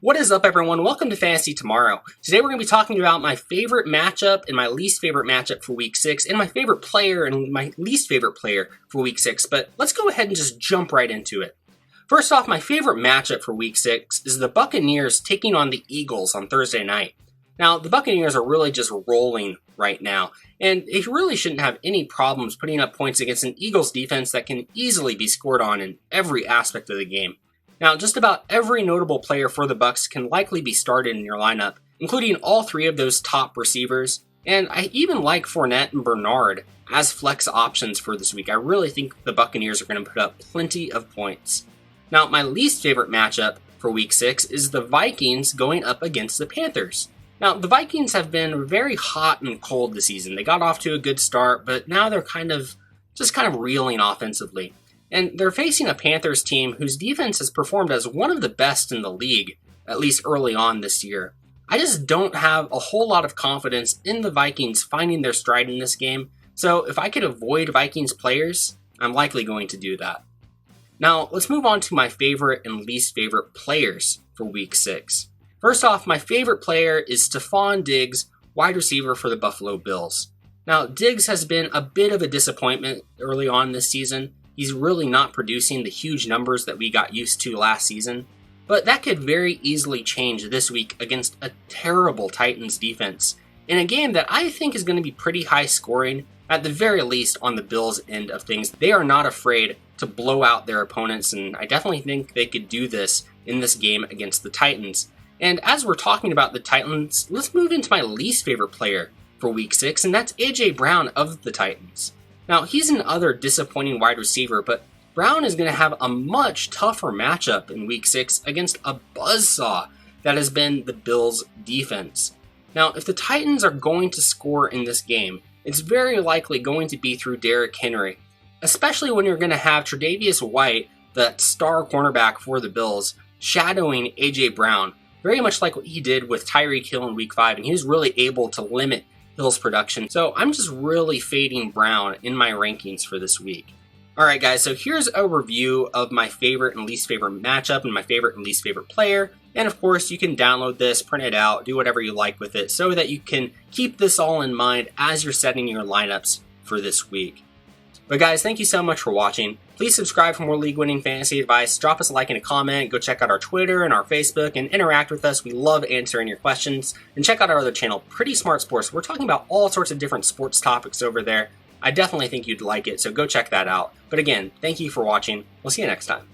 What is up, everyone? Welcome to Fantasy Tomorrow. Today we're going to be talking about my favorite matchup and my least favorite matchup for Week 6, and my favorite player and my least favorite player for Week 6, but let's go ahead and just jump right into it. First off, my favorite matchup for Week 6 is the Buccaneers taking on the Eagles on Thursday night. Now, the Buccaneers are really just rolling right now, and they really shouldn't have any problems putting up points against an Eagles defense that can easily be scored on in every aspect of the game. Now, just about every notable player for the Bucs can likely be started in your lineup, including all three of those top receivers, and I even like Fournette and Bernard as flex options for this week. I really think the Buccaneers are going to put up plenty of points. Now, my least favorite matchup for Week 6 is the Vikings going up against the Panthers. Now, the Vikings have been very hot and cold this season. They got off to a good start, but now they're kind of reeling offensively. And they're facing a Panthers team whose defense has performed as one of the best in the league, at least early on this year. I just don't have a whole lot of confidence in the Vikings finding their stride in this game, so if I could avoid Vikings players, I'm likely going to do that. Now, let's move on to my favorite and least favorite players for Week 6. First off, my favorite player is Stefon Diggs, wide receiver for the Buffalo Bills. Now, Diggs has been a bit of a disappointment early on this season. He's really not producing the huge numbers that we got used to last season, but that could very easily change this week against a terrible Titans defense, in a game that I think is going to be pretty high scoring, at the very least on the Bills' end of things. They are not afraid to blow out their opponents, and I definitely think they could do this in this game against the Titans. And as we're talking about the Titans, let's move into my least favorite player for Week 6, and that's A.J. Brown of the Titans. Now, he's another disappointing wide receiver, but Brown is going to have a much tougher matchup in Week 6 against a buzzsaw that has been the Bills' defense. Now, if the Titans are going to score in this game, it's very likely going to be through Derrick Henry, especially when you're going to have Tre'Davious White, the star cornerback for the Bills, shadowing A.J. Brown, very much like what he did with Tyreek Hill in Week 5, and he was really able to limit Hill's production. So I'm just really fading Brown in my rankings for this week. Alright guys, so here's a review of my favorite and least favorite matchup and my favorite and least favorite player. And of course, you can download this, print it out, do whatever you like with it so that you can keep this all in mind as you're setting your lineups for this week. But guys, thank you so much for watching. Please subscribe for more league-winning fantasy advice. Drop us a like and a comment. Go check out our Twitter and our Facebook and interact with us. We love answering your questions. And check out our other channel, Pretty Smart Sports. We're talking about all sorts of different sports topics over there. I definitely think you'd like it, so go check that out. But again, thank you for watching. We'll see you next time.